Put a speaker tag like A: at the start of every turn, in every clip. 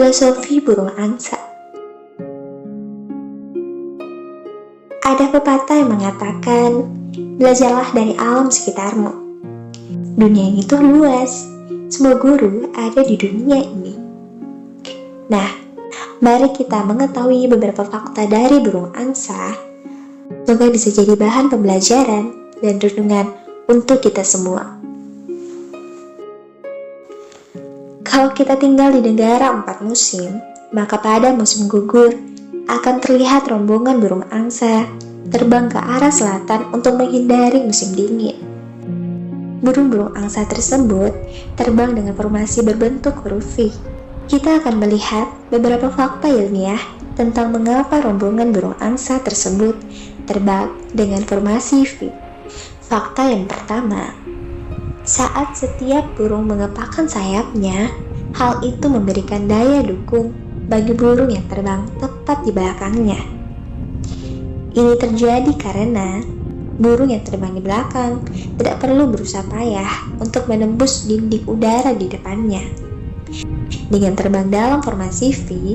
A: Filosofi burung angsa. Ada pepatah yang mengatakan, belajarlah dari alam sekitarmu. Dunia ini tuh luas, semua guru ada di dunia ini. Nah, mari kita mengetahui beberapa fakta dari burung angsa, semoga bisa jadi bahan pembelajaran dan renungan untuk kita semua. Kalau kita tinggal di negara 4 musim, maka pada musim gugur akan terlihat rombongan burung angsa terbang ke arah selatan untuk menghindari musim dingin. Burung-burung angsa tersebut terbang dengan formasi berbentuk huruf V. Kita akan melihat beberapa fakta ilmiah tentang mengapa rombongan burung angsa tersebut terbang dengan formasi V. Fakta yang pertama, saat setiap burung mengepakkan sayapnya, hal itu memberikan daya dukung bagi burung yang terbang tepat di belakangnya. Ini terjadi karena burung yang terbang di belakang tidak perlu berusaha payah untuk menembus dinding udara di depannya. Dengan terbang dalam formasi V,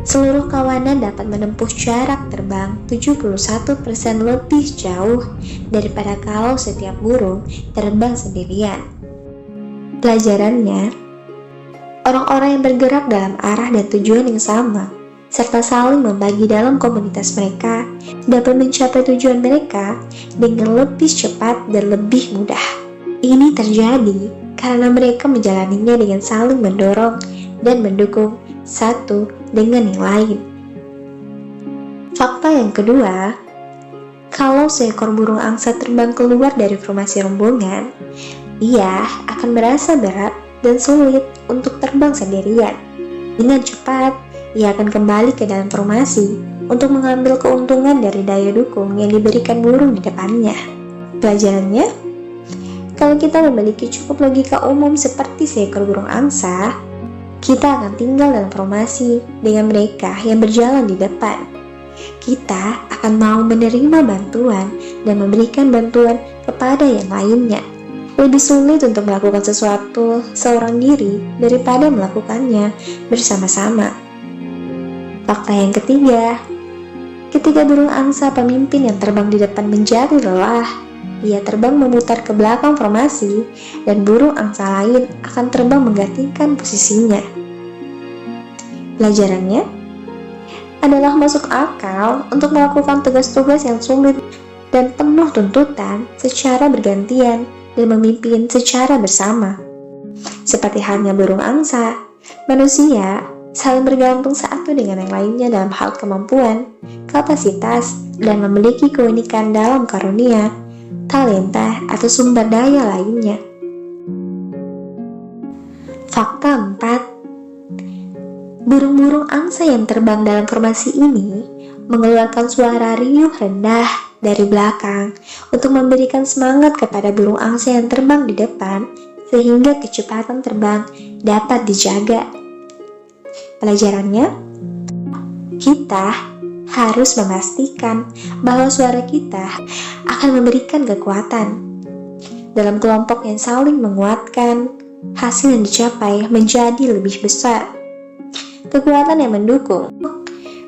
A: seluruh kawanan dapat menempuh jarak terbang 71% lebih jauh daripada kalau setiap burung terbang sendirian. Pelajarannya, orang-orang yang bergerak dalam arah dan tujuan yang sama, serta saling membagi dalam komunitas mereka, dapat mencapai tujuan mereka dengan lebih cepat dan lebih mudah. Ini terjadi karena mereka menjalaninya dengan saling mendorong dan mendukung satu dengan yang lain. Fakta yang kedua, kalau seekor burung angsa terbang keluar dari formasi rombongan, ia akan merasa berat dan sulit untuk terbang sendirian. Dengan cepat, ia akan kembali ke dalam formasi untuk mengambil keuntungan dari daya dukung yang diberikan burung di depannya. Pelajarannya, kalau kita memiliki cukup logika umum seperti seekor burung angsa, kita akan tinggal dalam formasi dengan mereka yang berjalan di depan. Kita akan mau menerima bantuan dan memberikan bantuan kepada yang lainnya. Lebih sulit untuk melakukan sesuatu seorang diri daripada melakukannya bersama-sama. Fakta yang ketiga, ketika burung angsa pemimpin yang terbang di depan menjadi lelah, ia terbang memutar ke belakang formasi dan burung angsa lain akan terbang menggantikan posisinya. Pelajarannya adalah masuk akal untuk melakukan tugas-tugas yang sulit dan penuh tuntutan secara bergantian dan memimpin secara bersama. Seperti halnya burung angsa, manusia saling bergantung satu dengan yang lainnya dalam hal kemampuan, kapasitas, dan memiliki keunikan dalam karunia, talenta, atau sumber daya lainnya. Fakta 4, burung-burung angsa yang terbang dalam formasi ini mengeluarkan suara riuh rendah dari belakang untuk memberikan semangat kepada burung angsa yang terbang di depan sehingga kecepatan terbang dapat dijaga. Pelajarannya, kita harus memastikan bahwa suara kita akan memberikan kekuatan. Dalam kelompok yang saling menguatkan, hasil yang dicapai menjadi lebih besar. Kekuatan yang mendukung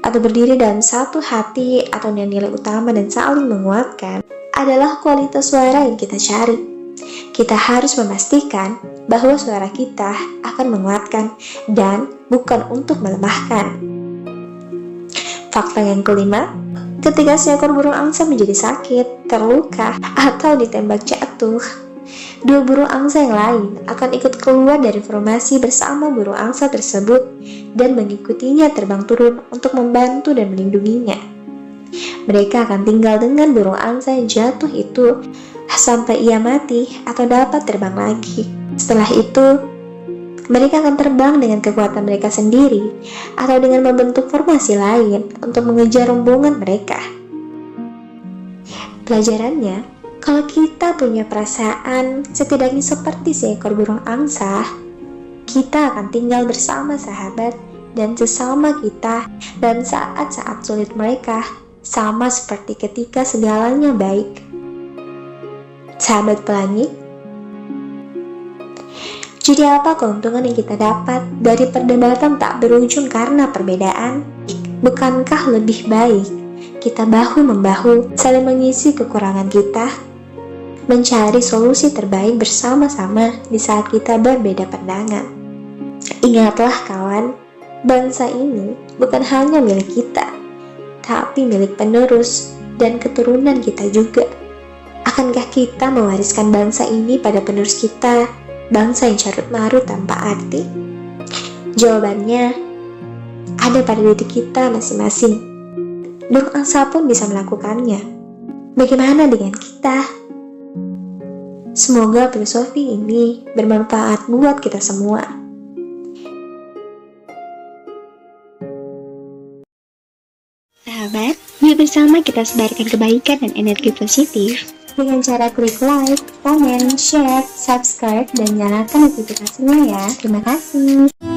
A: atau berdiri dalam satu hati atau nilai utama dan saling menguatkan adalah kualitas suara yang kita cari. Kita harus memastikan bahwa suara kita akan menguatkan dan bukan untuk melemahkan. Fakta yang kelima, ketika seekor burung angsa menjadi sakit, terluka, atau ditembak jatuh, dua burung angsa yang lain akan ikut keluar dari formasi bersama burung angsa tersebut dan mengikutinya terbang turun untuk membantu dan melindunginya. Mereka akan tinggal dengan burung angsa yang jatuh itu sampai ia mati atau dapat terbang lagi. Setelah itu, mereka akan terbang dengan kekuatan mereka sendiri atau dengan membentuk formasi lain untuk mengejar rombongan mereka. Pelajarannya, kalau kita punya perasaan setidaknya seperti seekor burung angsa, kita akan tinggal bersama sahabat dan sesama kita dan saat-saat sulit mereka, sama seperti ketika segalanya baik. Sahabat pelangi, Jadi apa keuntungan yang kita dapat dari perdebatan tak berujung karena perbedaan? Bukankah lebih baik kita bahu-membahu saling mengisi kekurangan kita, mencari solusi terbaik bersama-sama di saat kita berbeda pandangan? Ingatlah kawan, bangsa ini bukan hanya milik kita, tapi milik penerus dan keturunan kita juga. Akankah kita mewariskan bangsa ini pada penerus kita, bangsa yang carut marut tanpa arti? Jawabannya ada pada diri kita masing-masing. Burung angsa pun bisa melakukannya. Bagaimana dengan kita? Semoga filosofi ini bermanfaat buat kita semua.
B: Sahabat, yuk bersama kita sebarkan kebaikan dan energi positif
A: Dengan cara klik like, komen, share, subscribe, dan nyalakan notifikasinya ya. Terima kasih.